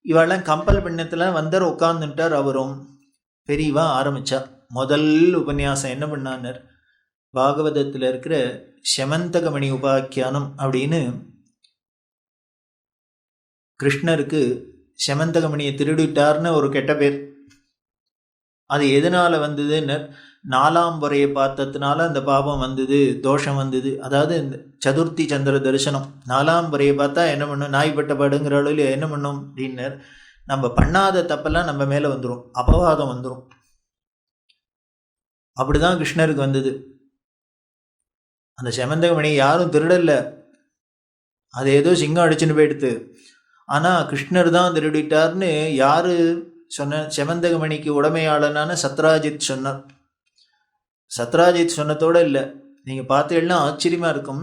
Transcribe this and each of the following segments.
இவெல்லாம் கம்பல் பண்ணத்தில் வந்தார், உட்காந்துட்டார். அவரும் பெரியவா ஆரம்பித்தா. முதல் உபன்யாசம் என்ன பண்ணார், பாகவதத்தில் இருக்கிற செமந்தகமணி உபாக்கியானம் அப்படின்னு கிருஷ்ணருக்கு செமந்தகமணியை திருடிட்டார்னு ஒரு கெட்ட பேர். அது எதனால் வந்ததுன்னு, 4ஆம் முறையை பார்த்ததுனால அந்த பாபம் வந்தது, தோஷம் வந்தது. அதாவது இந்த சதுர்த்தி சந்திர தரிசனம் 4ஆம் முறையை பார்த்தா என்ன பண்ணும், நாய்பட்ட பாடுங்கிற அளவில் என்ன பண்ணும் அப்படின்னர், நம்ம பண்ணாத தப்பெல்லாம் நம்ம மேலே வந்துடும், அபவாதம் வந்துடும். அப்படிதான் கிருஷ்ணருக்கு வந்தது. அந்த செமந்தகமணி யாரும் திருடல்ல, அது ஏதோ சிங்கம் அடிச்சுன்னு போயிடுத்து. ஆனால் கிருஷ்ணர் தான் திருடிட்டார்னு யார் சொன்ன? செமந்தகமணிக்கு உடமையாளனான சத்ராஜித் சொன்னார். சத்ராஜித் சொன்னதோடு இல்லை, நீங்கள் பார்த்தீங்கன்னா ஆச்சரியமாக இருக்கும்.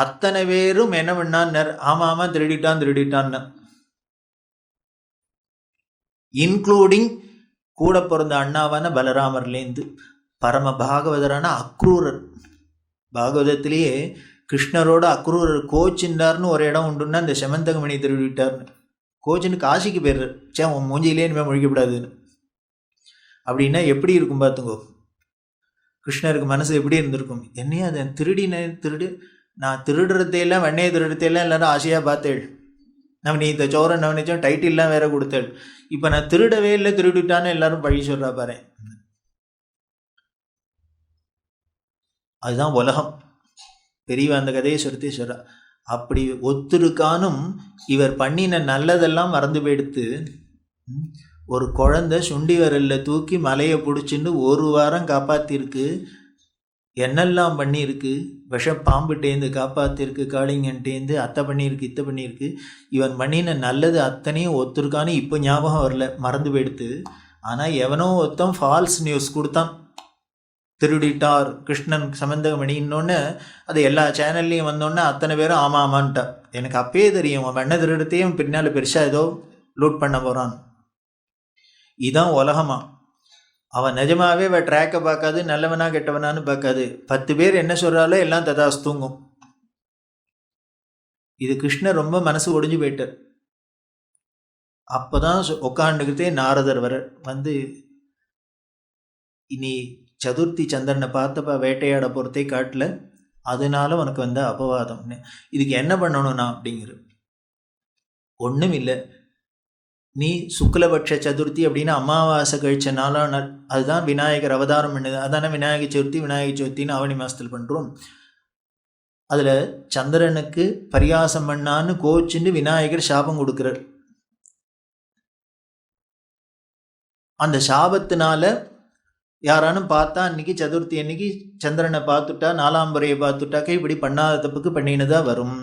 அத்தனை பேரும் என்ன பண்ணான்னர், ஆமாம் திருடிட்டான்னு, இன்க்ளூடிங் கூட பிறந்த அண்ணாவான பலராமர்லேருந்து பரம பாகவதரான அக்ரூரர். பாகவதத்திலேயே கிருஷ்ணரோட அக்ரூரர் கோச்சின்றார்னு ஒரு இடம் உண்டுன்னா இந்த செமந்தகமணி திருடிட்டார்னு. கோச்சின்னு காசிக்கு பேர், சே உன் மூஞ்சியிலே இனிமேல் முழிக்கப்படாதுன்னு. அப்படின்னா எப்படி இருக்கும் பார்த்துங்கோ. கிருஷ்ணருக்கு மனசு எப்படி இருந்திருக்கும், என்னையே அதை திருடு, நான் திருடுறதையெல்லாம் வெண்ணையை திருடுறதையெல்லாம் எல்லாரும் ஆசையாக பார்த்தேள். நம்ம நீ இந்த சோரன் நவனிச்சோம் டைட்டில்லாம் வேற கொடுத்தேள். இப்போ நான் திருடவே இல்லை, திருடிட்டான்னு எல்லாரும் பழி சொல்கிறா பாரு. அதுதான் உலகம். பெரியவா அந்த கதையை சொல்றா. அப்படி ஒத்துருக்கானும் இவர் பண்ணின நல்லதெல்லாம் மறந்து போயிடுத்து. ஒரு குழந்தை சுண்டி வரல்ல தூக்கி மலையை பிடிச்சின்னு 1 வாரம் காப்பாற்றிருக்கு. என்னெல்லாம் பண்ணியிருக்கு, விஷ பாம்புட்டேந்து காப்பாற்றிருக்கு, காளிங்கன்ட்டேந்து அத்தை பண்ணியிருக்கு, இத்தை பண்ணியிருக்கு. இவன் பண்ணின நல்லது அத்தனையும் ஒத்துருக்கானு இப்போ ஞாபகம் வரல, மறந்து போயிடுத்து. ஆனால் எவனோ ஒருத்தன் ஃபால்ஸ் நியூஸ் கொடுத்தான், திருடிட்டார் கிருஷ்ணன் சமந்தகமணி. இன்னொன்று அது எல்லா சேனல்லையும் வந்தோன்னே அத்தனை பேரும் ஆமாமான்ட்டா. எனக்கு அப்பயே தெரியும் அவன் வெண்ணை திருடத்தையும் பின்னால் பெருசாக ஏதோ லூட் பண்ண போகிறான். இதுதான் உலகமா. அவன் நிஜமாகவே அவன் ட்ராக்கை பார்க்காது, நல்லவனா கெட்டவனான்னு பார்க்காது. 10 பேர் என்ன சொல்கிறாலோ எல்லாம் ததாஸ் தூங்கும். இது கிருஷ்ணர் ரொம்ப மனசு ஒடிஞ்சு போயிட்டார். அப்போ தான் உட்காந்துக்கிட்டே நாரதர் வர வந்து, இனி சதுர்த்தி சந்திரனை பார்த்தப்ப வேட்டையாட போகிறதே காட்டல, அதனால உனக்கு வந்த அபவாதம்னு. இதுக்கு என்ன பண்ணணும்னா அப்படிங்கிற ஒன்றும் இல்லை. நீ சுக்லபட்ச சதுர்த்தி அப்படின்னா அமாவாசை கழிச்ச நாளான, அதுதான் விநாயகர் அவதாரம் பண்ணுது. அதானே விநாயகர் சதுர்த்தின்னு ஆவணி மாதத்தில் பண்ணுறோம். அதில் சந்திரனுக்கு பரியாசம் பண்ணான்னு கோச்சின்னு விநாயகர் சாபம் கொடுக்குறார். அந்த சாபத்தினால யாரானும் பார்த்தா அன்றைக்கி சதுர்த்தி அன்னைக்கு சந்திரனை பார்த்துட்டா, 4ஆம் முறையை பார்த்துட்டாக்க இப்படி பண்ணாத தப்புக்கு பண்ணினதாக வரும்.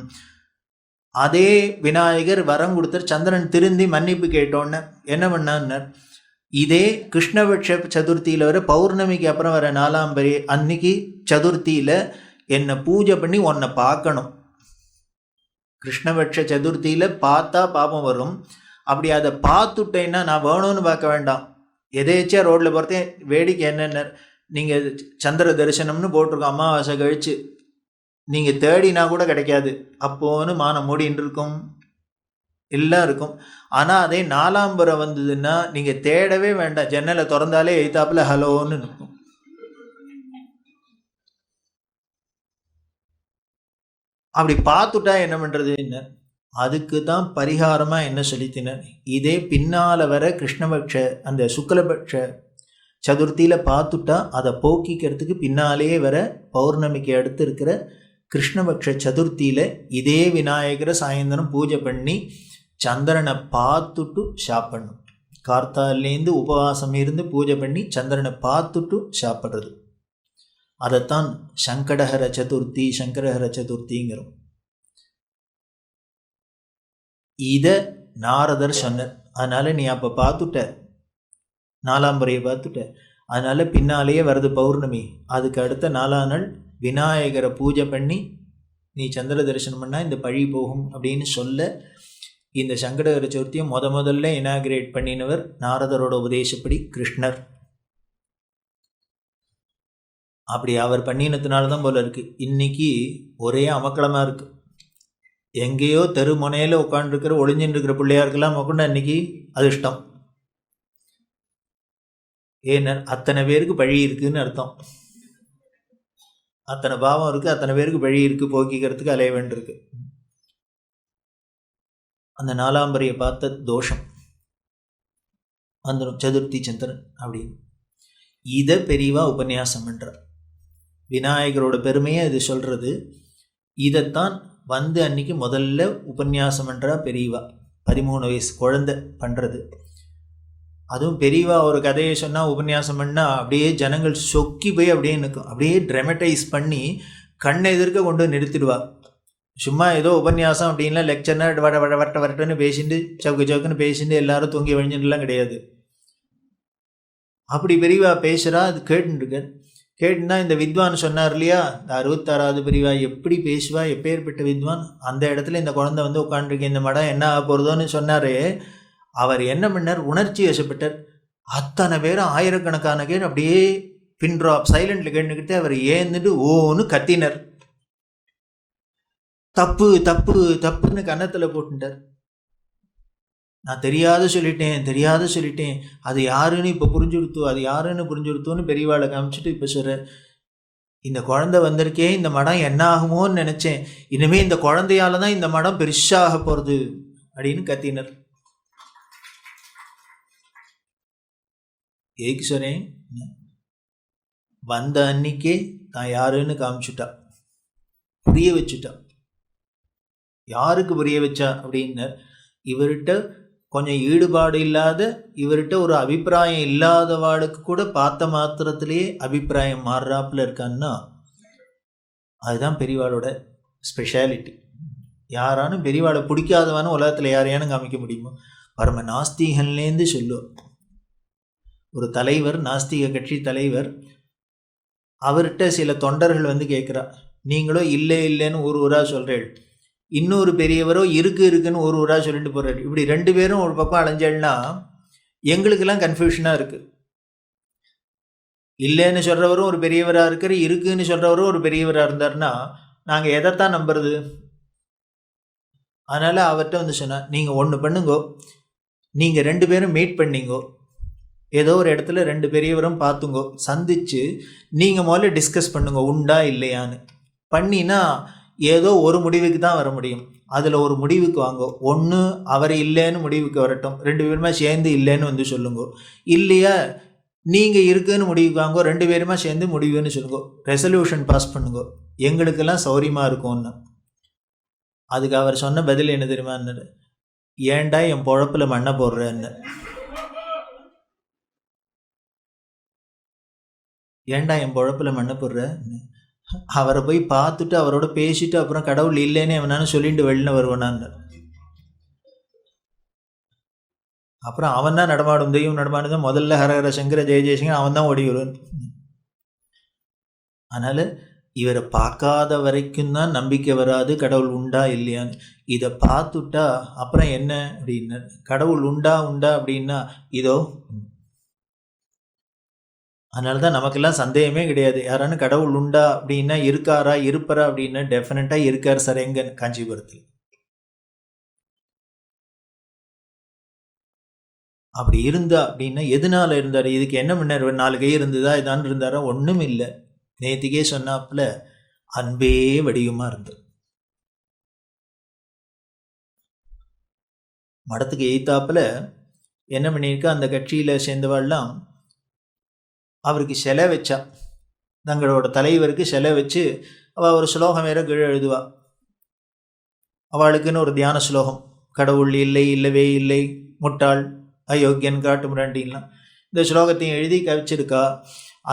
அதே விநாயகர் வரம் கொடுத்தார். சந்திரன் திருந்தி மன்னிப்பு கேட்டோன்னு என்ன பண்ணார், இதே கிருஷ்ணபட்ச சதுர்த்தியில் வர பௌர்ணமிக்கு அப்புறம் வர 4ஆம் முறை அன்னைக்கு சதுர்த்தியில் என்னை பூஜை பண்ணி உன்னை பார்க்கணும். கிருஷ்ணபட்ச சதுர்த்தியில் பார்த்தா பாபம் வரும். அப்படி அதை பார்த்துட்டேன்னா நான் வேணும்னு பார்க்க வேண்டாம், எதேச்சியா ரோட்டில் போகிறதே வேடிக்கை என்னென்ன, நீங்கள் சந்திர தரிசனம்னு போட்டிருக்கோம் அமாவாசை கழிச்சு, நீங்கள் தேடினா கூட கிடைக்காது. அப்போன்னு மானம் மூடின்னு இருக்கும், எல்லாம் இருக்கும். ஆனால் அதே 4ஆம் முறை வந்ததுன்னா நீங்கள் தேடவே வேண்டாம், ஜன்னலை திறந்தாலே எய்தாப்பில் ஹலோன்னு இருக்கும். அப்படி பார்த்துட்டா என்ன பண்ணுறது என்ன, அதுக்கு தான் பரிகாரமாக என்ன சொல்லித்தினர், இதே பின்னால் வர கிருஷ்ணபட்ச அந்த சுக்லபட்ச சதுர்த்தியில் பார்த்துட்டா அதை போக்கிக்கிறதுக்கு பின்னாலேயே வர பௌர்ணமிக்கு அடுத்து இருக்கிற கிருஷ்ணபட்ச சதுர்த்தியில் இதே விநாயகரை சாயந்தரம் பூஜை பண்ணி சந்திரனை பார்த்துட்டு சாப்பிடணும். கார்த்தாலேருந்து உபவாசம் இருந்து பூஜை பண்ணி சந்திரனை பார்த்துட்டு சாப்பிட்றது. அதைத்தான் சங்கடஹர சதுர்த்திங்கிறோம். இதை நாரதர் சொன்னார். அதனால் நீ அப்போ பார்த்துட்ட, 4ஆம் முறையை பார்த்துட்ட, அதனால் பின்னாலேயே வருது பௌர்ணமி, அதுக்கு அடுத்த 4ஆம் நாள் விநாயகரை பூஜை பண்ணி நீ சந்திர தரிசனம் பண்ணால் இந்த பழி போகும் அப்படின்னு சொல்ல இந்த சங்கடஹர சதுர்த்தியை முதல்ல இனாகிரேட் பண்ணினவர் நாரதரோட உபதேசப்படி கிருஷ்ணர். அப்படி அவர் பண்ணினதுனால தான் போல இருக்குது இன்றைக்கி ஒரே அமக்களமாக இருக்குது. எங்கேயோ தெரு முனையில் உட்காந்துருக்கிற ஒளிஞ்சின்னு இருக்கிற பிள்ளையாருக்கெல்லாம் கூட அன்னைக்கு அதிர்ஷ்டம். ஏன்னா அத்தனை பேருக்கு பழி இருக்குன்னு அர்த்தம். அத்தனை பாவம் இருக்குது, அத்தனை பேருக்கு பழி இருக்குது, போக்கிக்கிறதுக்கு அலைய வேண்டியிருக்கு. அந்த நாலாம்பரியை பார்த்த தோஷம் வந்துடும், சதுர்த்தி சந்திரன் அப்படின்னு. இதை பெரியவா உபன்யாசம் பண்ணுறார். விநாயகரோட பெருமையை இது சொல்கிறது. இதைத்தான் வந்து அன்னைக்கு முதல்ல உபன்யாசம் பண்ணுறா பெரியவா. 13 வயசு குழந்தை பண்ணுறது. அதுவும் பெரியவா ஒரு கதையை சொன்னால் உபன்யாசம் பண்ணால் அப்படியே ஜனங்கள் சொக்கி போய் அப்படியே நிற்கும். அப்படியே ட்ரெமட்டைஸ் பண்ணி கண்ணை எதிர்க்க கொண்டு நிறுத்திடுவா. சும்மா ஏதோ உபன்யாசம் அப்படின்லாம் லெக்சர்னா வரட்டுன்னு பேசிட்டு சவுக்குன்னு பேசிட்டு எல்லாரும் தூங்கி வழிஞ்சுட்டுலாம் கிடையாது. அப்படி பெரியவா பேசுகிறா. அது கேட்டுருக்க. கேட்டுன்னா இந்த வித்வான் சொன்னார் இல்லையா, இந்த 66வது பெரியவா எப்படி பேசுவா, எப்பேற்பட்ட வித்வான். அந்த இடத்துல இந்த குழந்தை வந்து உட்காந்துருக்கு, இந்த மடம் என்ன ஆக போகிறதோன்னு சொன்னார். அவர் என்ன பண்ணார், உணர்ச்சி வசப்பட்டார். அத்தனை பேரும் ஆயிரக்கணக்கான பேர் அப்படியே பின் ட்ராப் சைலண்டில் கேட்டுக்கிட்டு அவர் ஏந்துட்டு ஓன்னு கத்தினர். தப்பு தப்பு தப்புன்னு கன்னத்தில் போட்டுட்டார். நான் தெரியாத சொல்லிட்டேன், அது யாருன்னு இப்போ புரிஞ்சுடுத்தோன்னு பெரியவாளை காமிச்சிட்டு இப்போ சொல்கிறேன், இந்த குழந்தை வந்திருக்கே, இந்த மடம் என்ன ஆகுமோன்னு நினச்சேன், இனிமேல் இந்த குழந்தையால தான் இந்த மடம் பெருசாக போகிறது அப்படின்னு கத்தினர். ஏக்கு சொன்னேன், வந்த அன்னைக்கே தான் யாருன்னு காமிச்சுட்டா, புரிய வச்சுட்டா. யாருக்கு புரிய வச்சா அப்படின்னா, இவர்கிட்ட கொஞ்சம் ஈடுபாடு இல்லாத, இவர்கிட்ட ஒரு அபிப்பிராயம் இல்லாதவாளுக்கு கூட பார்த்த மாத்திரத்திலேயே அபிப்பிராயம் மாறுறாப்புல இருக்கான்னா அதுதான் பெரியவாளோட ஸ்பெஷாலிட்டி. யாரானும் பெரியவாளை பிடிக்காதவானு உலகத்தில் யாரையானு காமிக்க முடியுமோ? பரம நாஸ்திகன்லேருந்து சொல்லுவோம். ஒரு தலைவர், நாஸ்திக கட்சி தலைவர், அவர்கிட்ட சில தொண்டர்கள் வந்து கேட்குறா, நீங்களோ இல்லை இல்லைன்னு ஒரு ஊராக சொல்கிறேள், இன்னொரு பெரியவரோ இருக்குன்னு ஒரு ஊராக சொல்லிட்டு போகிறாரு. இப்படி 2 பேரும் ஒரு பக்கம் அலைஞ்சேன்னா எங்களுக்கெல்லாம் கன்ஃபியூஷனாக இருக்குது. இல்லைன்னு சொல்கிறவரும் ஒரு பெரியவராக இருக்கிற, இருக்குன்னு சொல்கிறவரும் ஒரு பெரியவராக இருந்தார்னா நாங்கள் எதைத்தான் நம்புறது? அதனால் அவர்கிட்ட வந்து சொன்னால், நீங்கள் ஒன்று பண்ணுங்கோ, நீங்கள் 2 பேரும் மீட் பண்ணிங்கோ, ஏதோ ஒரு இடத்துல 2 பெரியவரும் பார்த்துங்கோ, சந்தித்து நீங்கள் முதல்ல டிஸ்கஸ் பண்ணுங்க உண்டா இல்லையான்னு. பண்ணினா ஏதோ ஒரு முடிவுக்கு தான் வர முடியும். அதில் ஒரு முடிவுக்கு வாங்க. ஒன்று அவர் இல்லைன்னு முடிவுக்கு வரட்டும், 2 பேருமா சேர்ந்து இல்லைன்னு வந்து சொல்லுங்க. இல்லையா நீங்கள் இருக்குன்னு முடிவுக்கு வாங்க, 2 பேருமா சேர்ந்து முடிவுன்னு சொல்லுங்க, ரெசல்யூஷன் பாஸ் பண்ணுங்க, எங்களுக்கெல்லாம் சௌரியமாக இருக்கும்னு. அதுக்கு அவர் சொன்ன பதில் என்ன தெரியுமான்னு, ஏன்டா என் பொழப்பில் மண்ணை போடுறேன்னு. ஏன்டா என் பொழப்பில் மண்ணை போடுற? அவரை போய் பார்த்துட்டு அவரோட பேசிட்டு அப்புறம் கடவுள் இல்லைன்னு அவனான்னு சொல்லிட்டு வெளில வருவானான்னு. அப்புறம் அவன் தான் நடமாடும், தெய்வம் நடமாடுதான். முதல்ல ஹரஹர சங்கர ஜெய ஜெயசங்கர் அவன் தான் ஓடி வருவான். அதனால் இவரை பார்க்காத வரைக்கும் தான் நம்பிக்கை வராது கடவுள் உண்டா இல்லையான்னு. இதை பார்த்துட்டா அப்புறம் என்ன அப்படின்னா, கடவுள் உண்டா அப்படின்னா இதோ. அதனால தான் நமக்கெல்லாம் சந்தேகமே கிடையாது. யாரானு கடவுள் உண்டா அப்படின்னா, இருக்காரா இருப்பரா அப்படின்னா டெஃபினட்டாக இருக்கார் சார். எங்க காஞ்சிபுரத்தில் அப்படி இருந்தா அப்படின்னா எதனால இருந்தார்? இதுக்கு என்ன பண்ணார்? 4 கை இருந்ததா, இதான் இருந்தாரா? ஒன்றும் இல்லை. நேத்திக்கே சொன்னாப்புல அன்பே வடிவமாக இருந்தது. மடத்துக்கு எய்த்தாப்புல என்ன பண்ணியிருக்கா, அந்த கட்சியில் சேர்ந்தவாள்லாம் அவருக்கு சிலை வச்சா, தங்களோட தலைவருக்கு சிலை வச்சு அவள் ஒரு ஸ்லோகம் வேற கீழே எழுதுவா. அவளுக்குன்னு ஒரு தியான ஸ்லோகம், கடவுள் இல்லை, இல்லவே இல்லை, முட்டாள், அயோக்கியன், காட்டு முராண்டின்லாம். இந்த ஸ்லோகத்தையும் எழுதி கவிச்சிருக்கா.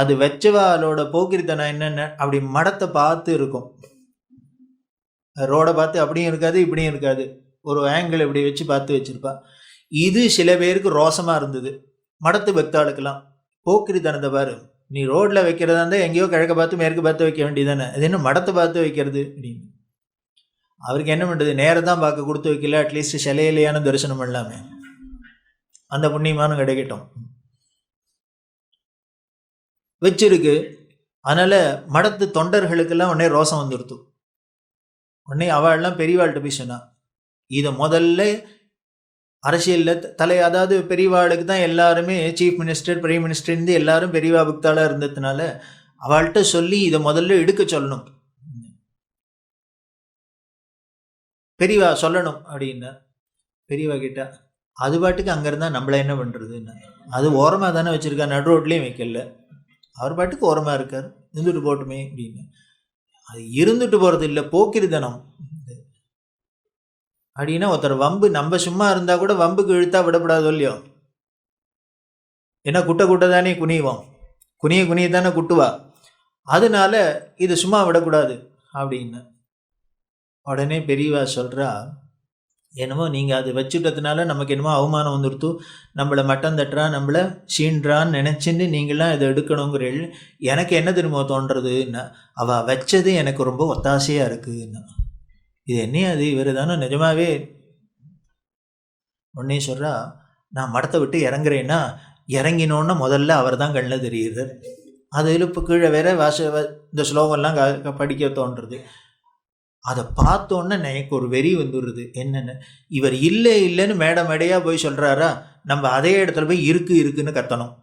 அது வச்சவாளோட போக்கிரித்தனம் என்னென்ன, அப்படி மடத்தை பார்த்து இருக்கும், ரோடை பார்த்து அப்படியும் இருக்காது இப்படியும் இருக்காது, ஒரு ஆங்கிள் இப்படி வச்சு பார்த்து வச்சிருப்பா. இது சில பேருக்கு ரோசமாக இருந்தது, மடத்து பக்தாளுக்கெல்லாம். போக்கிரித்தனத்தை பாரு, நீ ரோட்டில் வைக்கிறதா இருந்தால் எங்கேயோ கிழக்க பார்த்து மேற்கு பார்த்து வைக்க வேண்டியதானே, அது என்ன மடத்தை பார்த்து வைக்கிறது அப்படின்னு. அவருக்கு என்ன பண்ணுறது, நேரம் தான் பார்க்க கொடுத்து வைக்கல, அட்லீஸ்ட் சிலையிலையான தரிசனம் பண்ணலாமே, அந்த புண்ணியமானு கிடைக்கட்டும். வச்சிருக்கு. அதனால் மடத்து தொண்டர்களுக்கெல்லாம் உடனே ரோசம் வந்துடுத்து. உடனே அவள்லாம் பெரியவாள்கிட்ட போய் சொன்னா, இதை முதல்ல அரசியலில் அதாவது பெரியவாளுக்கு தான் எல்லாருமே சீஃப் மினிஸ்டர் பிரைம் மினிஸ்டர்ந்து எல்லாரும் பெரியவா புக்தாளாக இருந்ததுனால அவள்கிட்ட சொல்லி இதை முதல்ல எடுக்க சொல்லணும், பெரியவா சொல்லணும் அப்படின்னா. பெரியவா கிட்ட அது பாட்டுக்கு அங்கே இருந்தால் நம்மள என்ன பண்ணுறதுன்னு, அது ஓரமாக தானே வச்சுருக்கா, நடு ரோட்லேயும் வைக்கல, அவர் பாட்டுக்கு ஓரமாக இருக்கார், இருந்துட்டு போட்டுமே அப்படின்னு. அது இருந்துட்டு போகிறது இல்லை, போக்கிரிதனம் அப்படின்னா. ஒருத்தர் வம்பு நம்ம சும்மா இருந்தால் கூட வம்புக்கு இழுத்தா விடப்படாது இல்லையோ, ஏன்னா குட்டை தானே குனிவோம், குனிய தானே குட்டுவா, அதனால இது சும்மா விடக்கூடாது அப்படின்னு. உடனே பெரியவா சொல்கிறா, என்னமோ நீங்கள் அது வச்சுட்டதுனால நமக்கு என்னமோ அவமானம் வந்துடுத்து, நம்மளை மட்டம் தட்டுறா, நம்மளை சீன்றான்னு நினச்சின்னு நீங்களாம் இதை எடுக்கணுங்கிறீள். எனக்கு என்ன திரும்ப தோன்றதுன்னா, அவள் வச்சது எனக்கு ரொம்ப ஒத்தாசையாக இருக்குன்னா. இது என்ன அது, இவர் தானே நிஜமாவே. உடனே சொல்கிறா, நான் மடத்தை விட்டு இறங்குறேன்னா இறங்கினோன்னு முதல்ல அவர் தான் கண்ணில் தெரியுது. அதில் இப்போ கீழே வேற இந்த ஸ்லோகம்லாம் படிக்க தோன்றுறது. அதை பார்த்தோன்னே எனக்கு ஒரு வெறி வந்துடுறது. என்னென்ன, இவர் இல்லைன்னு மேடையாக போய் சொல்கிறாரா, நம்ம அதே இடத்துல போய் இருக்குன்னு கத்தணும்.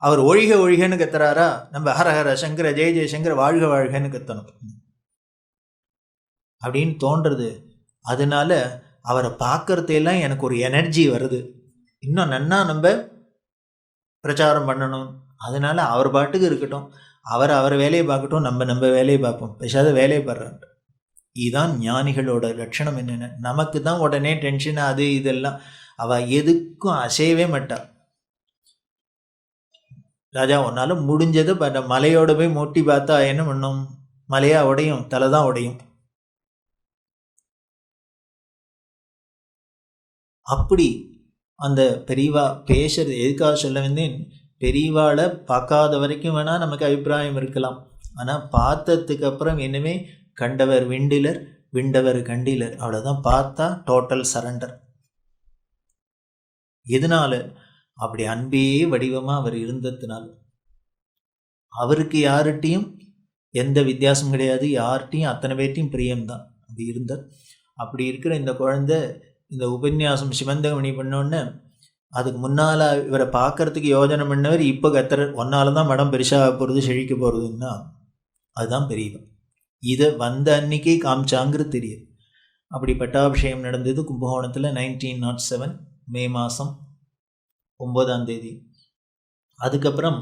அவர் ஒழிகன்னு கத்துறாரா, நம்ம ஹரஹர சங்கர ஜெய ஜெயசங்கர வாழ்கன்னு கத்தணும் அப்படின்னு தோன்றது. அதனால அவரை பார்க்கறதையெல்லாம் எனக்கு ஒரு எனர்ஜி வருது, இன்னும் நன்னா நம்ம பிரச்சாரம் பண்ணணும். அதனால அவர் பாட்டுக்கு இருக்கட்டும், அவர் வேலையை பார்க்கட்டும், நம்ம வேலையை பார்ப்போம், பேசாத வேலையை படுறான். இதுதான் ஞானிகளோட லட்சணம். என்னென்ன, நமக்கு தான் உடனே டென்ஷன் அது இதெல்லாம், அவள் எதுக்கும் அசையவே மாட்டாள். ராஜா உன்னால முடிஞ்சதை மலையோட போய் மூட்டி பார்த்தா என்ன பண்ணும், மலையா உடையும், தலை தான் உடையும். அப்படி அந்த பெரியவா பேசுறது எதுக்காக சொல்ல வந்தேன், பெரியவாளை பார்க்காத வரைக்கும் வேணால் நமக்கு அபிப்பிராயம் இருக்கலாம், ஆனால் பார்த்ததுக்கு அப்புறம் இனிமே கண்டவர் விண்டிலர் விண்டவர் கண்டிலர், அவ்வளோதான். பார்த்தா டோட்டல் சரண்டர். எதனால, அப்படி அன்பே வடிவமாக அவர் இருந்ததுனால. அவருக்கு யார்கிட்டையும் எந்த வித்தியாசம் கிடையாது, யார்கிட்டையும் அத்தனை பேர்ட்டையும் பிரியம்தான். அப்படி இருந்தார். அப்படி இருக்கிற இந்த குழந்தை இந்த உபன்யாசம் சிவந்தகமணி பண்ணோன்னு, அதுக்கு முன்னால் இவரை பார்க்கறதுக்கு யோஜனை பண்ணவர் இப்போ கத்துறார், ஒன்னால தான் மடம் பெருசாக போகிறது செழிக்க போகிறதுன்னா அதுதான் பெரியவன். இதை வந்த அன்னைக்கே காமிச்சாங்கிறது தெரியுது. அப்படி பட்டாபிஷேகம் நடந்தது கும்பகோணத்தில் 1907 மே மாதம் 9ஆம் தேதி. அதுக்கப்புறம்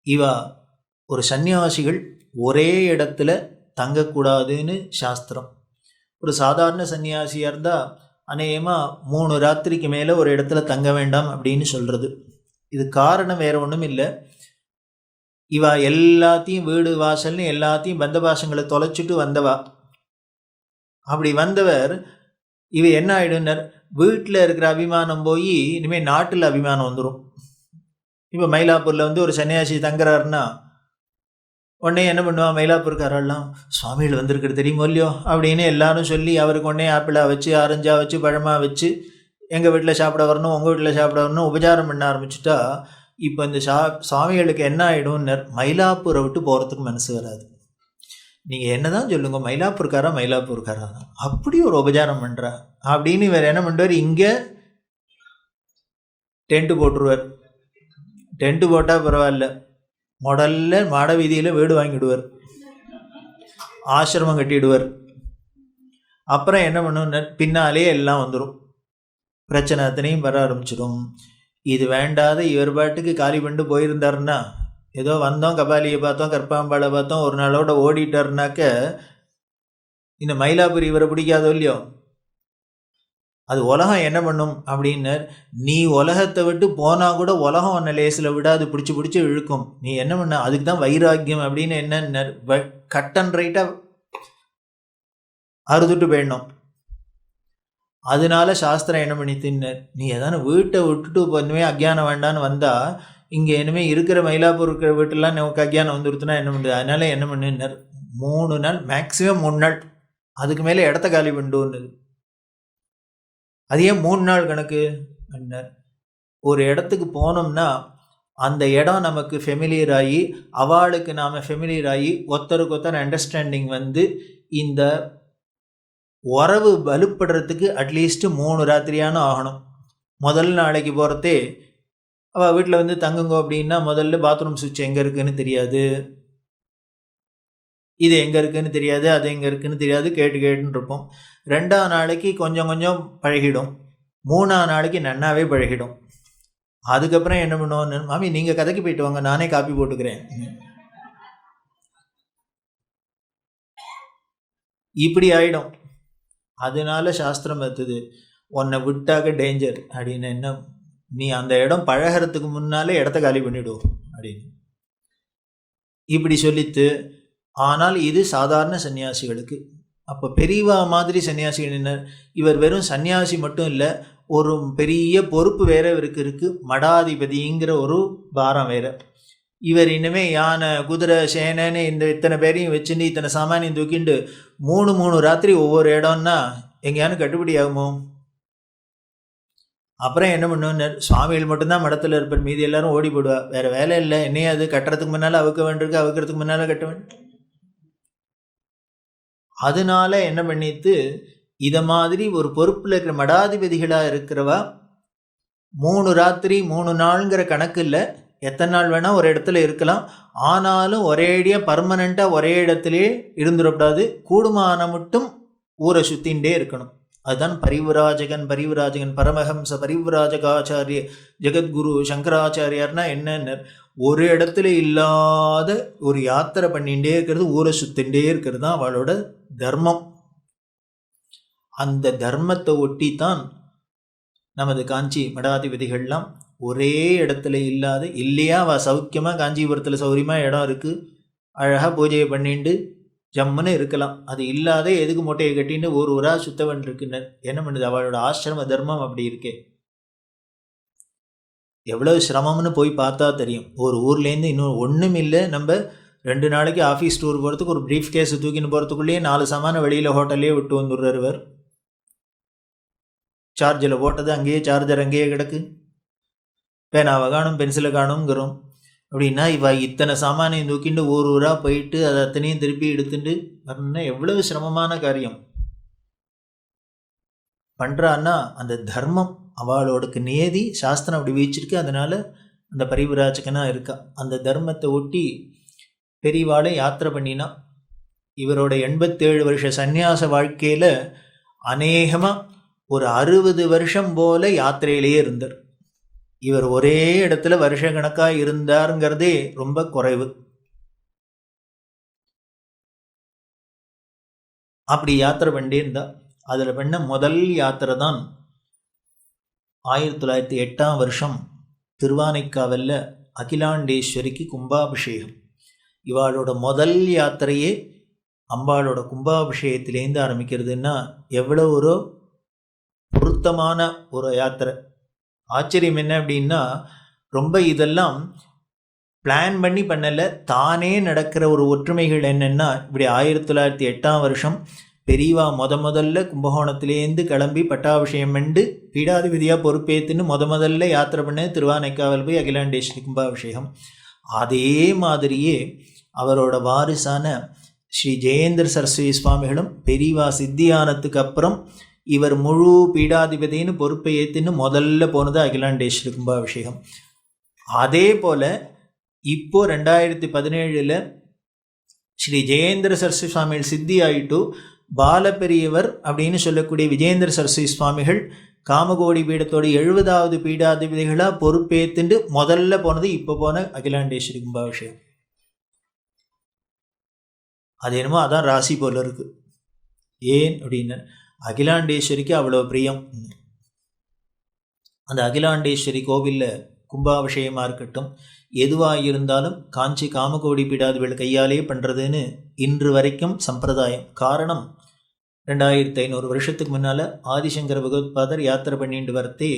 இவா ஒரு சன்னியாசிகள் ஒரே இடத்துல தங்கக்கூடாதுன்னு சாஸ்திரம். ஒரு சாதாரண சன்னியாசியாக இருந்தால் அநேகமாக 3 ராத்திரிக்கு மேலே ஒரு இடத்துல தங்க வேண்டாம் அப்படின்னு சொல்கிறது. இது காரணம் வேறு ஒன்றும் இல்லை, இவா எல்லாத்தையும் வீடு வாசல்னு எல்லாத்தையும் பந்த பாசங்களை தொலைச்சிட்டு வந்தவா. அப்படி வந்தவர் இவ என்ன ஆகிடுனர், வீட்டில் இருக்கிற அபிமானம் போய் இனிமேல் நாட்டில் அபிமானம் வந்துடும். இப்போ மயிலாப்பூரில் ஒரு சன்னியாசி தங்குறாருன்னா உடனே என்ன பண்ணுவான், மயிலாப்பூர்காரெல்லாம் சுவாமிகள் வந்திருக்கிறது தெரியுமோ இல்லையோ அப்படின்னு எல்லாரும் சொல்லி அவருக்கு உடனே ஆப்பிளாக வச்சு ஆரஞ்சாக வச்சு பழமாக வச்சு எங்கள் வீட்டில் சாப்பிட வரணும் உங்கள் வீட்டில் சாப்பிட வரணும் உபச்சாரம் பண்ண ஆரம்பிச்சுட்டா இப்போ இந்த சுவாமிகளுக்கு என்ன ஆகிடும்னு, மயிலாப்பூரை விட்டு போகிறதுக்கு மனசு வராது. நீங்கள் என்ன தான் சொல்லுங்க, மயிலாப்பூர்காரா தான் அப்படி ஒரு உபச்சாரம் பண்ணுறா அப்படின்னு இவர் என்ன பண்ணுவார், இங்கே டென்ட்டு போட்டுருவார். டென்ட்டு போட்டால் பரவாயில்ல, முதல்ல மாட வீதியில் வீடு வாங்கிடுவார், ஆசிரமம் கட்டிடுவார். அப்புறம் என்ன பண்ணுவார், பின்னாலே எல்லாம் வந்துடும், பிரச்சனை அத்தனையும் வர ஆரம்பிச்சிடும். இது வேண்டாத இவர் பாட்டுக்கு காலி பண்ணிட்டு போயிருந்தாருன்னா, ஏதோ வந்தோம் கபாலியை பார்த்தோம் கற்பாம்பாளை பார்த்தோம் ஒரு நாளோட ஓடிட்டாருனாக்க இந்த மயிலாப்பூர் இவரை பிடிக்காதோ இல்லையோ. அது உலகம் என்ன பண்ணும் அப்படின்னு, நீ உலகத்தை விட்டு போனால் கூட உலகம் உன்னை லேசில் விட அது பிடிச்சி இழுக்கும். நீ என்ன பண்ண, அதுக்கு தான் வைராக்கியம் அப்படின்னு என்ன கட் அண்ட் ரைட்டாக அறுதுட்டு போயிடணும். அதனால சாஸ்திரம் என்ன பண்ணி தின்னர், நீ எதான வீட்டை விட்டுட்டு பண்ணுவே அக்ஞானம் வேண்டான்னு வந்தால் இங்கே இனிமேல் இருக்கிற மயிலாப்பூர் இருக்கிற வீட்டெல்லாம் நமக்கு அக்ஞானம் வந்துடுத்துனா என்ன பண்ணுது. அதனால என்ன பண்ணினார், 3 நாள் மேக்சிமம் 3 நாள், அதுக்கு மேலே இடத்த காலி பண்ணிடுன்னு. அது ஏன் 3 நாள் கணக்கு அப்படின்னார், ஒரு இடத்துக்கு போனோம்னா அந்த இடம் நமக்கு ஃபெமிலியர் ஆகி அவளுக்கு நாம் ஃபெமிலியர் ஆகி ஒருத்தருக்கு ஒருத்தர் அண்டர்ஸ்டாண்டிங் வந்து இந்த உறவு வலுப்படுறதுக்கு அட்லீஸ்ட்டு 3 ராத்திரியான ஆகணும். முதல் நாளைக்கு போகிறதே அவள் வீட்டில் வந்து தங்குங்கோ அப்படின்னா முதல்ல பாத்ரூம் சுவிட்ச் எங்கே இருக்குதுன்னு தெரியாது, இது எங்கே இருக்குதுன்னு தெரியாது, அது எங்கே இருக்குதுன்னு தெரியாது, கேட்டுன்னு இருப்போம். 2ஆம் நாளைக்கு கொஞ்சம் கொஞ்சம் பழகிடும், 3ஆம் நாளைக்கு நன்னாவே பழகிடும். அதுக்கப்புறம் என்ன பண்ணுவோன்னு, மாமி நீங்கள் கதைக்கு போயிட்டு வாங்க, நானே காப்பி போட்டுக்கிறேன், இப்படி ஆகிடும். அதனால சாஸ்திரம் எடுத்தது, உன்னை விட்டாக்க டேஞ்சர் அப்படின்னு. என்ன, நீ அந்த இடம் பழகிறதுக்கு முன்னாலே இடத்த காலி பண்ணிவிடும் அப்படின்னு இப்படி சொல்லித்து. ஆனால் இது சாதாரண சன்னியாசிகளுக்கு. அப்போ பெரியவா மாதிரி சன்னியாசிகள் என்ன, இவர் வெறும் சன்னியாசி மட்டும் இல்லை, ஒரு பெரிய பொறுப்பு வேற இவருக்கு இருக்குது, மடாதிபதிங்கிற ஒரு பாரம் வேற. இவர் இனிமே யானை குதிரை சேனைன்னு இந்த இத்தனை பேரையும் வச்சுட்டு இத்தனை சாமானியம் தூக்கிண்டு 3 ராத்திரி ஒவ்வொரு இடம்னா எங்கேயானு கட்டுப்படி ஆகுமோ? அப்புறம் என்ன பண்ணுவோன்னு, சுவாமிகள் மட்டும்தான் மடத்தில் இருப்பார், மீதி எல்லாரும் ஓடி போடுவா, வேறு வேலை இல்லை, என்னையே அது கட்டுறதுக்கு முன்னால் அவுக்க வேண்டியிருக்கு, அவுக்கிறதுக்கு முன்னால் கட்ட வேண்டும். அதனால என்ன பண்ணிட்டு, இதை மாதிரி ஒரு பொறுப்பில் இருக்கிற மடாதிபதிகளாக இருக்கிறவா 3 ராத்திரி 3 நாளுங்கிற கணக்கு இல்லை, எத்தனை நாள் வேணால் ஒரு இடத்துல இருக்கலாம், ஆனாலும் ஒரேடியாக பர்மனெண்ட்டாக ஒரே இடத்துலையே இருந்துடக்கூடாது, கூடுமான மட்டும் ஊரை சுற்றிகிட்டே இருக்கணும். அதுதான் பரிவிராஜகன். பரமஹம்ச பரிவிராஜகாச்சாரிய ஜெகத்குரு சங்கராச்சாரியார்னா என்னன்னு, ஒரு இடத்துல இல்லாத ஒரு யாத்திரை பண்ணிகிட்டே இருக்கிறது, ஊரை சுத்திகிட்டே இருக்கிறது தான் அவளோட தர்மம். அந்த தர்மத்தை ஒட்டி தான் நமது காஞ்சி மடாதிபதிகள்லாம் ஒரே இடத்துல இல்லாத இல்லையா, சௌக்கியமாக காஞ்சிபுரத்தில் சௌரியமாக இடம் இருக்குது, அழகாக பூஜையை பண்ணிட்டு ஜம்முன்னு இருக்கலாம். அது இல்லாத எதுக்கு மூட்டையை கட்டின்னு ஊராக சுத்தவன் இருக்குன்னு என்ன பண்ணுது, அவளோட ஆசிரம தர்மம் அப்படி இருக்கே. எவ்வளோ சிரமம்னு போய் பார்த்தா தெரியும். ஒரு ஊர்லேருந்து இன்னும் ஒன்றும் இல்லை, நம்ம 2 நாளைக்கு ஆஃபீஸ் டூர் போகிறதுக்கு ஒரு ப்ரீஃப் கேஸ் தூக்கின்னு போகிறதுக்குள்ளேயே 4 சாமான வெளியில் ஹோட்டல்லே விட்டு வந்துடுறவர். சார்ஜில் போட்டது அங்கேயே, சார்ஜர் அங்கேயே கிடக்கு, பேனாவை காணும் பென்சிலை காணுங்கிறோம். அப்படின்னா இத்தனை சாமானியம் தூக்கிட்டு ஊராக போயிட்டு அதை அத்தனையும் திருப்பி எடுத்துட்டு வரணும்னா எவ்வளவு சிரமமான காரியம் பண்ணுறான்னா, அந்த தர்மம் அவளோடக்கு நியதி சாஸ்திரம் அப்படி வீச்சிருக்கு. அதனால் அந்த பரிவிராஜகனாக இருக்கா. அந்த தர்மத்தை ஒட்டி பெரியவாளை யாத்திரை பண்ணினா. இவரோட 87 வருஷ சந்நியாச வாழ்க்கையில் அநேகமாக ஒரு 60 வருஷம் போல யாத்திரையிலேயே இருந்தார். இவர் ஒரே இடத்துல வருஷ கணக்காக இருந்தாருங்கிறதே ரொம்ப குறைவு. அப்படி யாத்திரை பண்ணி இருந்தா. அதில் பண்ண முதல் யாத்திரை தான் 1908ஆம் வருஷம் திருவானைக்காவலில் அகிலாண்டேஸ்வரிக்கு கும்பாபிஷேகம். இவாளோட முதல் யாத்திரையே அம்பாளோட கும்பாபிஷேகத்திலேருந்து ஆரம்பிக்கிறதுன்னா எவ்வளோ ஒரு பொருத்தமான ஒரு யாத்திரை. ஆச்சரியம் என்ன அப்படின்னா, ரொம்ப இதெல்லாம் பிளான் பண்ணி பண்ணலை, தானே நடக்கிற ஒரு ஒற்றுமைகள் என்னென்னா, இப்படி 1908ஆம் வருஷம் பெரியவா முதல்ல கும்பகோணத்திலேருந்து கிளம்பி பட்டாபிஷேகம் பண்ணி பீடாதிபதியாக பொறுப்பேற்றுன்னு முதல்ல யாத்திரை பண்ண திருவானைக்காவல் போய் அகிலாண்டேஸ்வரி கும்பாபிஷேகம். அதே மாதிரியே அவரோட வாரிசான ஸ்ரீ ஜெயேந்திர சரஸ்வதி சுவாமிகளும் பெரியவா சித்தியானத்துக்கு அப்புறம் இவர் முழு பீடாதிபதினு பொறுப்பை ஏற்றுன்னு முதல்ல போனது அகிலாண்டேஸ்வரி கும்பாபிஷேகம். அதே போல் இப்போது 2017 ஸ்ரீ ஜெயேந்திர சரஸ்வதி சுவாமிகள் சித்தி ஆயிட்டு பாலபெரியவர் அப்படின்னு சொல்லக்கூடிய விஜயேந்திர சரஸ்வதி சுவாமிகள் காமகோடி பீடத்தோட 70வது பீடாதிபதிகளாக பொறுப்பேற்றுண்டு முதல்ல போனது இப்போ போன அகிலாண்டேஸ்வரி கும்பாபிஷேகம். அது என்னமோ அதான் ராசி போல இருக்கு. ஏன் அப்படின்னு, அகிலாண்டேஸ்வரிக்கு அவ்வளோ பிரியம். அந்த அகிலாண்டேஸ்வரி கோவிலில் கும்பாபிஷேகமாக இருக்கட்டும், எதுவாக இருந்தாலும் காஞ்சி காமகோடி பீடாதிபதிகள் கையாலே பண்ணுறதுன்னு இன்று வரைக்கும் சம்பிரதாயம். காரணம், 2500 வருஷத்துக்கு முன்னால் ஆதிசங்கர பகவத்பாதர் யாத்திரை பண்ணிட்டு வரத்தே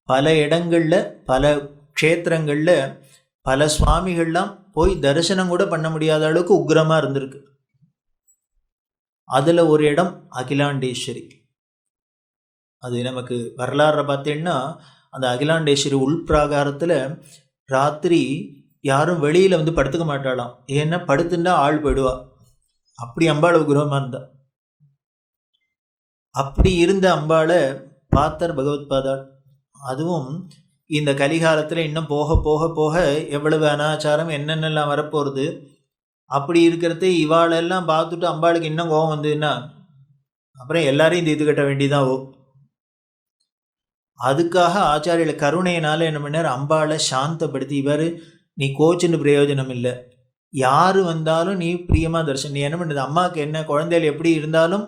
பல இடங்களில் பல க்ஷேத்திரங்களில் பல சுவாமிகள்லாம் போய் தரிசனம் கூட பண்ண முடியாத அளவுக்கு உக்ரமாக இருந்திருக்கு. அதில் ஒரு இடம் அகிலாண்டேஸ்வரி. அது நமக்கு வரலாறு பார்த்தீங்கன்னா, அந்த அகிலாண்டேஸ்வரி உள்பிராகாரத்தில் ராத்திரி யாரும் வெளியில் வந்து படுத்துக்க மாட்டாளாம். ஏன்னா படுத்துட்டா ஆள் போயிடுவா. அப்படி அம்பாள் உக்ரமாக இருந்தா. அப்படி இருந்த அம்பாளை பார்த்தார் பகவத்பாதாள். அதுவும் இந்த கலிகாலத்தில் இன்னும் போக போக போக எவ்வளவு அனாச்சாரம் என்னென்னலாம் வரப்போகிறது. அப்படி இருக்கிறது இவாளெல்லாம் பார்த்துட்டு அம்பாளுக்கு இன்னும் கோபம் வந்ததுன்னா அப்புறம் எல்லாரையும் தீர்த்து கட்ட வேண்டியதான். அதுக்காக ஆச்சாரியில கருணையினால என்ன பண்ணார், அம்பாளை சாந்தப்படுத்தி, இவர் நீ கோச்சுன்னு பிரயோஜனம் இல்லை, யார் வந்தாலும் நீ பிரியமாக தரிசனம். நீ என்ன பண்ணுறது, அம்மாவுக்கு என்ன, குழந்தைகள் எப்படி இருந்தாலும்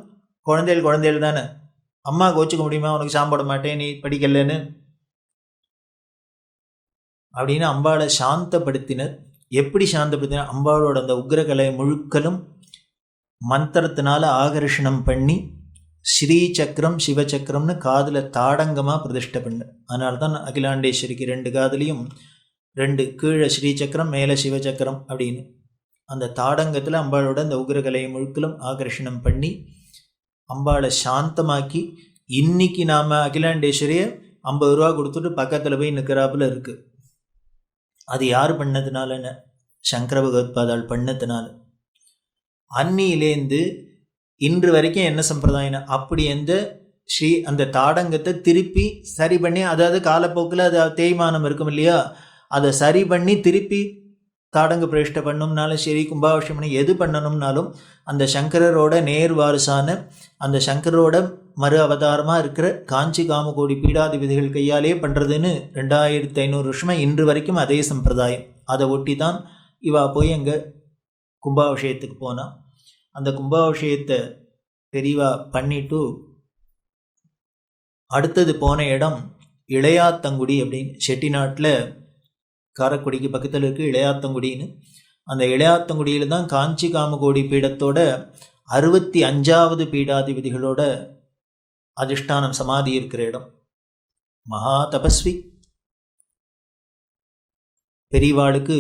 குழந்தைகள் தானே, அம்மா கோச்சுக்க முடியுமா, உனக்கு சாப்பிட மாட்டேன் நீ படிக்கலன்னு அப்படின்னு அம்பாளை சாந்தப்படுத்தினர். எப்படி சாந்தப்படுத்தினர், அம்பாளோட அந்த உக்ரகலை முழுக்கலும் மந்திரத்தினால ஆகர்ஷணம் பண்ணி ஸ்ரீசக்கரம் சிவசக்கரம்னு காதில் தாடங்கமாக பிரதிஷ்டை பண்ணு. அதனால தான் அகிலாண்டேஸ்வரிக்கு 2 காதுலையும் 2 கீழே ஸ்ரீசக்கரம் மேலே சிவசக்கரம் அப்படின்னு அந்த தாடங்கத்தில் அம்பாளோட அந்த உக்ரகலையை முழுக்கலும் ஆகர்ஷணம் பண்ணி அம்பாளை சாந்தமாக்கி, இன்னைக்கு நாம் அகிலாண்டேஸ்வரியை 50 ரூபா கொடுத்துட்டு பக்கத்தில் போய் நிற்கிறாப்புல இருக்குது. அது யார் பண்ணதுனாலன்னு, சங்கர பகவத்பாதாள் பண்ணதுனால. அன்னியிலேருந்து இன்று வரைக்கும் என்ன சம்பிரதாயம், அப்படி அந்த தாடங்கத்தை திருப்பி சரி பண்ணி, அதாவது காலப்போக்கில் அது தேய்மானம் இருக்கும் இல்லையா, அதை சரி பண்ணி திருப்பி தாடங்க பிரதிஷ்டை பண்ணணும்னாலும் சரி, கும்பாபிஷேகம் பண்ணி எது பண்ணணும்னாலும் அந்த சங்கரரோட நேர் வாரிசான அந்த சங்கரோட மறு அவதாரமாக இருக்கிற காஞ்சி காமகோடி பீடாதிபதிகள் கையாலே பண்ணுறதுன்னு 2500 வருஷமாக இன்று வரைக்கும் அதே சம்பிரதாயம். அதை ஒட்டி தான் இவா போய் அங்கே கும்பாபிஷேகத்துக்கு போனான். அந்த கும்பாபிஷேகத்தை பெரிவா பண்ணிட்டு அடுத்தது போன இடம் இளையாத்தங்குடி அப்படின்னு, செட்டிநாட்டில் காரைக்குடிக்கு பக்கத்தில் இருக்குது இளையாத்தங்குடின்னு. அந்த இளையாத்தங்குடியில் தான் காஞ்சி காமகோடி பீடத்தோட 65வது பீடாதிபதிகளோட அதிஷ்டானம் சமாதி இருக்கிற இடம். மகா தபஸ்வி, பெரியவாளுக்கு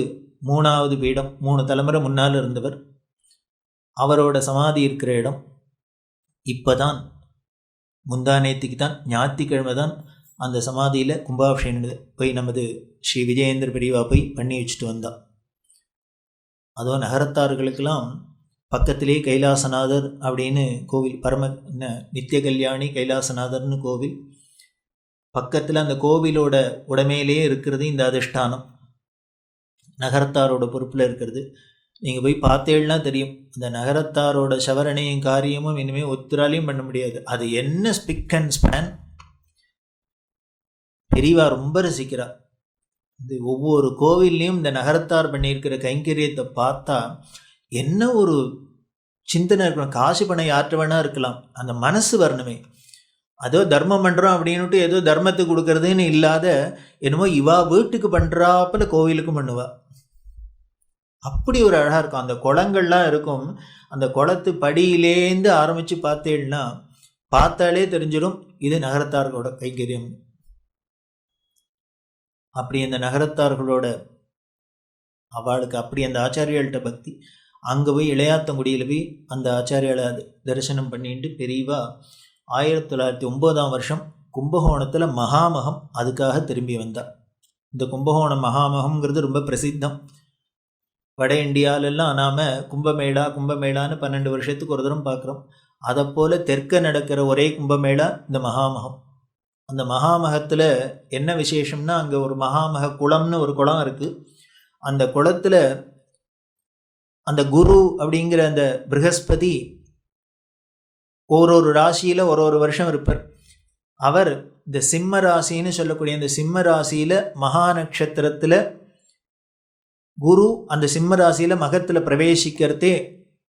3வது பீடம், 3 தலைமுறை முன்னால் இருந்தவர், அவரோட சமாதி இருக்கிற இடம். இப்போ தான் முந்தானேத்திக்கு தான் ஞாயிற்றுக்கிழமை தான் அந்த சமாதியில் கும்பாபிஷேகம் போய் நமது ஸ்ரீ விஜயேந்திர பெரியவா போய் பண்ணி வச்சுட்டு வந்தான். அதுவும் நகரத்தார்களுக்கெல்லாம் பக்கத்திலே கைலாசநாதர் அப்படின்னு கோவில், நித்திய கல்யாணி கைலாசநாதர்னு கோவில் பக்கத்தில், அந்த கோவிலோட உடமையிலேயே இருக்கிறது இந்த அதிஷ்டானம், நகரத்தாரோட பொறுப்பில் இருக்கிறது. நீங்கள் போய் பார்த்தேன்னா தெரியும், அந்த நகரத்தாரோட சவரணையும் காரியமும் இனிமேல் ஒத்துராலையும் பண்ண முடியாது. அது என்ன ஸ்பிக் அண்ட் ஸ்பேன். பெரியவா ரொம்ப ரசிக்கிறார். இந்த ஒவ்வொரு கோவில்லையும் இந்த நகரத்தார் பண்ணியிருக்கிற கைங்கரியத்தை பார்த்தா என்ன ஒரு சிந்தனை இருக்கணும். காசு பணம் யாற்ற வேணா இருக்கலாம், அந்த மனசு வரணுமே. அதோ தர்மம் பண்ணுறோம் அப்படின்னுட்டு ஏதோ தர்மத்துக்கு கொடுக்கறதுன்னு இல்லாத, என்னமோ இவா வீட்டுக்கு பண்ணுறாப்புல கோவிலுக்கும் பண்ணுவா. அப்படி ஒரு அழகாக இருக்கும். அந்த குளங்கள்லாம் இருக்கும், அந்த குளத்து படியிலேருந்து ஆரம்பித்து பார்த்தேன்னா பார்த்தாலே தெரிஞ்சிடும் இது நகரத்தார்களோட கைங்கரியம். அப்படி அந்த நகரத்தார்களோட அவளுக்கு அப்படி அந்த ஆச்சாரியாள்கிட்ட பக்தி. அங்கே போய் இளையாத்தங்குடியில் போய் அந்த ஆச்சாரியாலை தரிசனம் பண்ணிட்டு பெரியவா 1909ஆம் வருஷம் கும்பகோணத்தில் மகாமகம் அதுக்காக திரும்பி வந்தார். இந்த கும்பகோணம் மகாமகம்ங்கிறது ரொம்ப பிரசித்தம். வட இந்தியாவிலெல்லாம் நாம் கும்பமேளான்னு 12 வருஷத்துக்கு ஒரு தரம் பார்க்குறோம். அதை போல் தெற்க நடக்கிற ஒரே கும்பமேளா இந்த மகாமகம். அந்த மகாமகத்தில் என்ன விசேஷம்னா, அங்கே ஒரு மகாமக குளம்னு ஒரு குளம் இருக்குது. அந்த குளத்தில் அந்த குரு அப்படிங்கிற அந்த ப்ரஹஸ்பதி ஒரு ராசியில் ஒரு வருஷம் இருப்பார். அவர் இந்த சிம்ம ராசின்னு சொல்லக்கூடிய அந்த சிம்ம ராசியில் மகா நட்சத்திரத்தில் குரு அந்த சிம்ம ராசியில் மகத்தில் பிரவேசிக்கிறதே,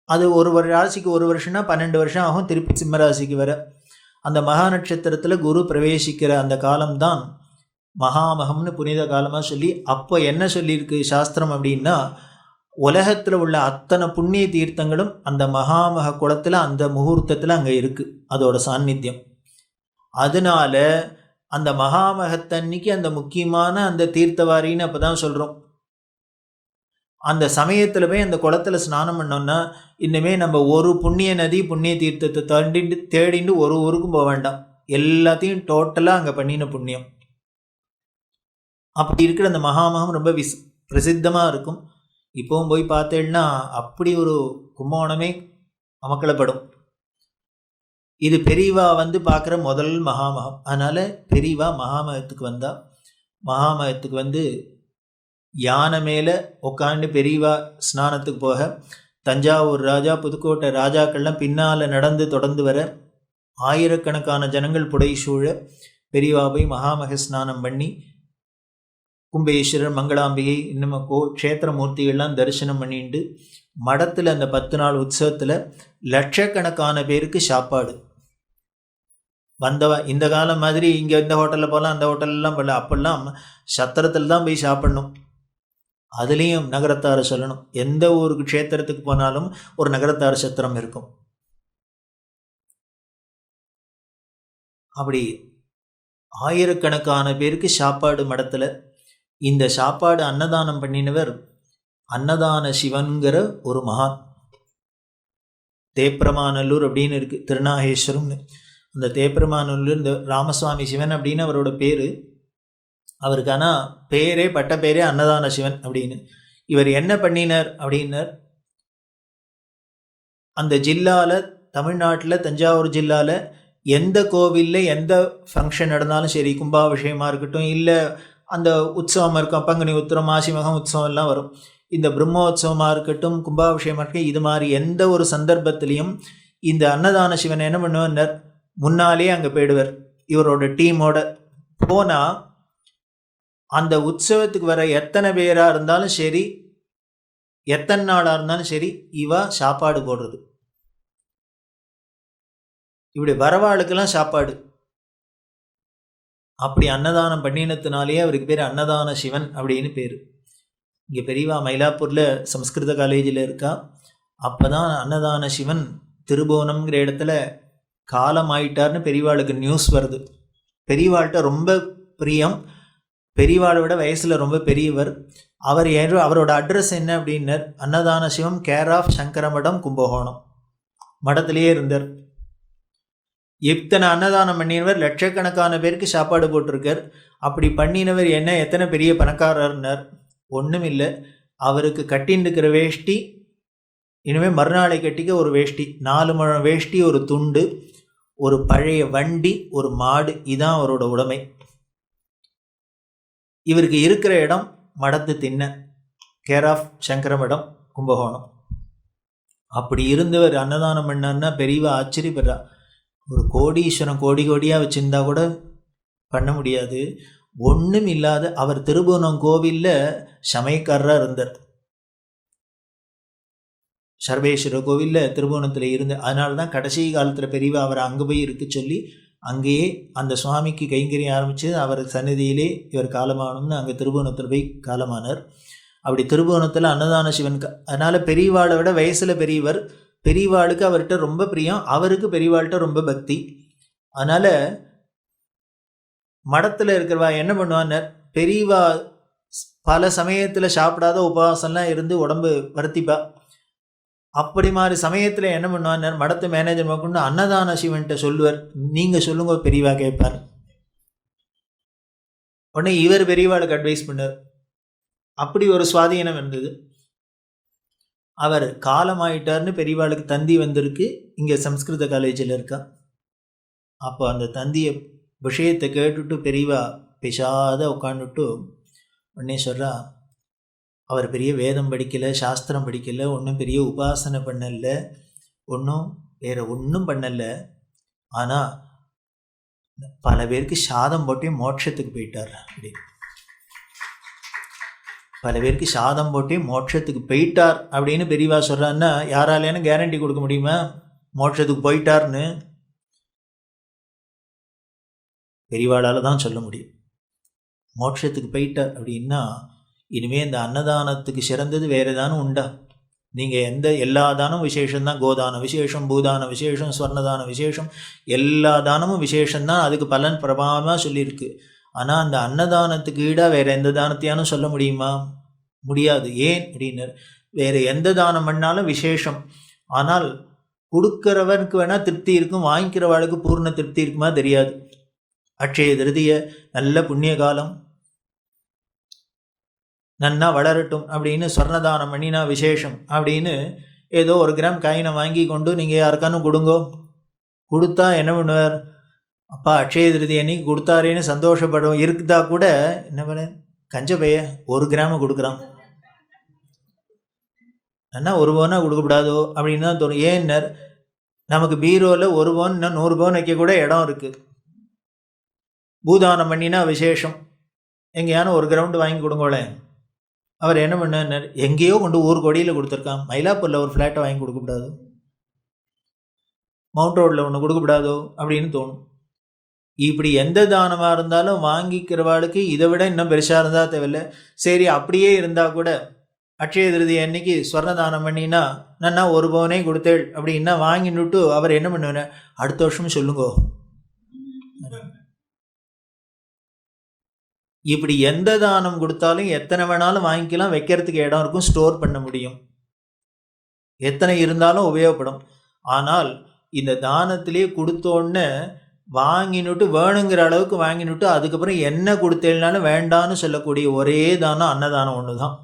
அது ஒரு ராசிக்கு 1 வருஷம்னா 12 வருஷம் ஆகும் திருப்பி சிம்ம ராசிக்கு வர. அந்த மகா நட்சத்திரத்தில் குரு பிரவேசிக்கிற அந்த காலம்தான் மகாமகம்னு புனித காலமாக சொல்லி, அப்போ என்ன சொல்லியிருக்கு சாஸ்திரம் அப்படின்னா, உலகத்தில் உள்ள அத்தனை புண்ணிய தீர்த்தங்களும் அந்த மகாமக குளத்தில் அந்த முகூர்த்தத்தில் அங்கே இருக்குது, அதோட சாநித்தியம். அதனால அந்த மகாமகத்தன்னைக்கு அந்த முக்கியமான அந்த தீர்த்தவாரின்னு அப்போ தான் சொல்கிறோம். அந்த சமயத்தில் போய் அந்த குளத்தில் ஸ்நானம் பண்ணோன்னா இன்னுமே நம்ம ஒரு புண்ணிய நதி புண்ணிய தீர்த்தத்தை தேடிண்டு ஒரு ஊருக்கும் போக வேண்டாம், எல்லாத்தையும் டோட்டலாக அங்கே பண்ணின புண்ணியம். அப்படி இருக்கிற அந்த மகாமகம் ரொம்ப பிரசித்தமாக இருக்கும். இப்போவும் போய் பார்த்தேன்னா அப்படி ஒரு கும்போணமே அமக்கலப்படும். இது பெரியவா பார்க்குற முதல் மகாமகம். அதனால் பெரியவா மகாமகத்துக்கு வந்தால், மகாமகத்துக்கு யானை மேலே உட்காந்து பெரியவா ஸ்நானத்துக்கு போக, தஞ்சாவூர் ராஜா புதுக்கோட்டை ராஜாக்கள்லாம் பின்னால் நடந்து தொடர்ந்து வர, ஆயிரக்கணக்கான ஜனங்கள் புடைசூழ பெரியவா போய் மகாமக ஸ்நானம் பண்ணி கும்பேஸ்வரர், மங்களாம்பிகை, இன்னும் க்ஷேத்திரமூர்த்திகள்லாம் தரிசனம் பண்ணிட்டு மடத்தில் அந்த 10 நாள் உற்சவத்தில் லட்சக்கணக்கான பேருக்கு சாப்பாடு. வந்தவ இந்த காலம் மாதிரி இங்கே இந்த ஹோட்டலில் போகலாம் அந்த ஹோட்டல்லாம் போகல, அப்பெல்லாம் சத்திரத்தில் தான் போய் சாப்பிடணும். அதுலேயும் நகரத்தார சொல்லணும், எந்த ஊருக்கு க்ஷேத்திரத்துக்கு போனாலும் ஒரு நகரத்தார சத்திரம் இருக்கும். அப்படி ஆயிரக்கணக்கான பேருக்கு சாப்பாடு மடத்தில். இந்த சாப்பாடு அன்னதானம் பண்ணினவர் அன்னதான சிவன்கிற ஒரு மகான். தேப்பிரமாநல்லூர் அப்படின்னு இருக்குது, திருநாகேஸ்வரம்னு. அந்த தேப்பிரமாநல்லூர் இந்த ராமசுவாமி சிவன் அப்படின்னு அவரோட பேர். அவருக்கு ஆனால் பேரே பட்ட பேரே அன்னதான சிவன் அப்படின்னு. இவர் என்ன பண்ணினார் அப்படின்னார், அந்த ஜில்லாவில், தமிழ்நாட்டில் தஞ்சாவூர் ஜில்லாவில் எந்த கோவிலில் எந்த ஃபங்க்ஷன் நடந்தாலும் சரி, கும்பாபிஷேகமாக இருக்கட்டும், இல்லை அந்த உற்சவம் இருக்கும், பங்குனி உத்திரம், மாசி மகம் உற்சவம் எல்லாம் வரும், இந்த பிரம்மோற்சவமாக இருக்கட்டும், கும்பாபிஷேகமாக இருக்கட்டும், இது மாதிரி எந்த ஒரு சந்தர்ப்பத்திலையும் இந்த அன்னதான சிவன் என்ன பண்ணுவார், முன்னாலே அங்கே போயிடுவார் இவரோட டீமோட. போனால் அந்த உற்சவத்துக்கு வர எத்தனை பேராக இருந்தாலும் சரி, எத்தனை நாளாக இருந்தாலும் சரி, இவா சாப்பாடு போடுறது. இப்படி வரவாளுக்கெல்லாம் சாப்பாடு. அப்படி அன்னதானம் பண்ணினத்தினாலேயே அவருக்கு பேர் அன்னதான சிவன் அப்படின்னு பேர். இங்கே பெரியவா மயிலாப்பூரில் சம்ஸ்கிருத காலேஜில் இருக்கா. அப்போ தான் அன்னதான சிவன் திருபுவனம்ங்கிற இடத்துல காலமாயிட்டார்னு பெரியவாளுக்கு நியூஸ் வருது. பெரியவாள்கிட்ட ரொம்ப பிரியம், பெரியவாளை விட வயசில் ரொம்ப பெரியவர். அவரோட அட்ரஸ் என்ன அப்படின்னர், அன்னதான சிவம், கேர் ஆஃப் சங்கரமடம், கும்பகோணம். மடத்திலேயே இருந்தார். இத்தனை அன்னதானம் பண்ணினவர், லட்சக்கணக்கான பேருக்கு சாப்பாடு போட்டிருக்கார். அப்படி பண்ணினவர் என்ன எத்தனை பெரிய பணக்காரர்னர், ஒன்றும் இல்லை. அவருக்கு கட்டின்னு இருக்கிற வேஷ்டி, இனிமேல் மறுநாளை கட்டிக்க ஒரு வேஷ்டி, 4 முழம் வேஷ்டி, ஒரு துண்டு, ஒரு பழைய வண்டி, ஒரு மாடு, இதான் அவரோட உடைமை. இவருக்கு இருக்கிற இடம் மடத்து திண்ண, கேர் ஆஃப் சங்கரமடம், கும்பகோணம். அப்படி இருந்தவர் அன்னதானம் பண்ணார்னா பெரியவா ஆச்சரியப்படுறா. ஒரு கோடீஸ்வரன் கோடி கோடியாக வச்சுருந்தா கூட பண்ண முடியாது. ஒன்றும் இல்லாத அவர் திருபுவனம் கோவிலில் சமயக்காரராக இருந்தார். சர்வேஸ்வரர் கோவிலில் திருபுவனத்தில் இருந்து, அதனால தான் கடைசி காலத்தில் பெரியவா அவரை அங்கே போய் இருக்க சொல்லி அங்கேயே அந்த சுவாமிக்கு கைங்கரியம் ஆரம்பித்து அவர் சந்நிதியிலே இவர் காலமானோம்னு அங்கே திருபுவனத்தில் போய் காலமானார். அப்படி திருபுவனத்தில் அன்னதான சிவன். அதனால் பெரியவாளை விட வயசில் பெரியவர். பெரியவாளுக்கு அவர்கிட்ட ரொம்ப பிரியம், அவருக்கு பெரியவாள்கிட்ட ரொம்ப பக்தி. அதனால் மடத்தில் இருக்கிறவா என்ன பண்ணுவான்னு, பெரியவா பல சமயத்தில் சாப்பிடாத உபவாசம்லாம் இருந்து உடம்பு வருத்திப்பா. அப்படி மாதிரி சமயத்தில் என்ன பண்ணுவான்னு, மடத்து மேனேஜர் கொண்டு அன்னதான சிவன்கிட்ட சொல்லுவார், நீங்கள் சொல்லுங்க பெரியவா கேட்பார். உடனே இவர் பெரியவாளுக்கு அட்வைஸ் பண்ணார். அப்படி ஒரு சுவாதீனம் இருந்தது. அவர் காலமாயிட்டார்னு பெரியவாளுக்கு தந்தி வந்திருக்கு, இங்கே சம்ஸ்கிருத காலேஜில் இருக்கா. அப்போ அந்த தந்திய விஷயத்தை கேட்டுட்டு பெரியவா பேசாத உட்காந்துட்டு உடனே சொல்கிறா, அவர் பெரிய வேதம் படிக்கலை, சாஸ்திரம் படிக்கலை, ஒன்றும் பெரிய உபாசனை பண்ணலை, ஒன்றும் வேறு ஒன்றும் பண்ணலை. ஆனால் பல பேருக்கு சாதம் போட்டே மோட்சத்துக்கு போயிட்டார். அப்படி பல பேருக்கு சாதம் போட்டே மோட்சத்துக்கு போயிட்டார் அப்படின்னு பெரியவா சொல்கிறான்னா யாராலேன்னு கேரண்டி கொடுக்க முடியுமா மோட்சத்துக்கு போயிட்டார்னு? பெரியவாளால் தான் சொல்ல முடியும். மோட்சத்துக்கு போயிட்டார் அப்படின்னா இனிமேல் இந்த அன்னதானத்துக்கு சிறந்தது வேறு தானும் உண்டா? நீங்கள் எல்லா தானம் விசேஷம்தான். கோதான விசேஷம், பூதான விசேஷம், ஸ்வர்ணதான விசேஷம், எல்லா தானமும் விசேஷம்தான். அதுக்கு பலன் பிரபாவமாக சொல்லியிருக்கு. ஆனால் அந்த அன்னதானத்துக்கு ஈடாக வேறு எந்த தானத்தையானும் சொல்ல முடியுமா? முடியாது. ஏன் அப்படின்னர், வேறு எந்த தானம் பண்ணாலும் விசேஷம். ஆனால் கொடுக்கிறவனுக்கு வேணால் திருப்தி இருக்கும், வாங்கிக்கிறவாளுக்கு பூர்ண திருப்தி இருக்குமா தெரியாது. அட்சய திருதிய நல்ல புண்ணிய காலம், நன்னா வளரட்டும் அப்படின்னு ஸ்வர்ணதானம் பண்ணினா விசேஷம் அப்படின்னு ஏதோ 1 கிராம் காயினை வாங்கி கொண்டு நீங்கள் யாருக்கானும் கொடுங்கோ. கொடுத்தா என்ன பண்ணுவார்? அப்பா அக்ஷய திருதி அன்னைக்கு கொடுத்தாரேன்னு சந்தோஷப்படும் இருக்குதா கூட என்ன பண்ண கஞ்ச பைய 1 கிராம கொடுக்குறான், அண்ணா 1 பவுனா கொடுக்கப்படாதோ அப்படின்னு தான் தோணும். ஏன்னர் நமக்கு பீரோவில் 1 பவுன் இன்னும் 100 பவுன் வைக்க கூட இடம் இருக்குது. பூதானம் பண்ணினா விசேஷம், எங்கேயான 1 கிரவுண்டு வாங்கி கொடுங்கோளேன். அவர் என்ன பண்ணார்? எங்கேயோ கொண்டு ஊர் கொடியில் கொடுத்துருக்கான். மயிலாப்பூரில் ஒரு ஃப்ளாட்டை வாங்கி கொடுக்கப்படாதோ, மவுண்ட் ரோடில் ஒன்று கொடுக்கப்படாதோ அப்படின்னு தோணும். இப்படி எந்த தானமாக இருந்தாலும் வாங்கிக்கிறவாளுக்கு இதை விட இன்னும் பெருசாக இருந்தால் தேவையில்லை. சரி அப்படியே இருந்தால் கூட அக்ஷய திருதி அன்னைக்கு ஸ்வர்ணதானம் பண்ணினா நான் 1 பவுனே கொடுத்தேள் அப்படின்னா வாங்கினுட்டு அவர் என்ன பண்ணுவேன்? அடுத்த வருஷம் சொல்லுங்கோ. இப்படி எந்த தானம் கொடுத்தாலும் எத்தனை வேணாலும் வாங்கிக்கலாம், வைக்கிறதுக்கு இடம் இருக்கும், ஸ்டோர் பண்ண முடியும், எத்தனை இருந்தாலும் உபயோகப்படும். ஆனால் இந்த தானத்திலே கொடுத்தோன்னு வாங்கினுட்டு வேணுங்கிற அளவுக்கு வாங்கினுட்டு அதுக்கப்புறம் என்ன கொடுத்தேன்னாலும் வேண்டான்னு சொல்லக்கூடிய ஒரே தானம் அன்னதானம் ஒன்று தான்.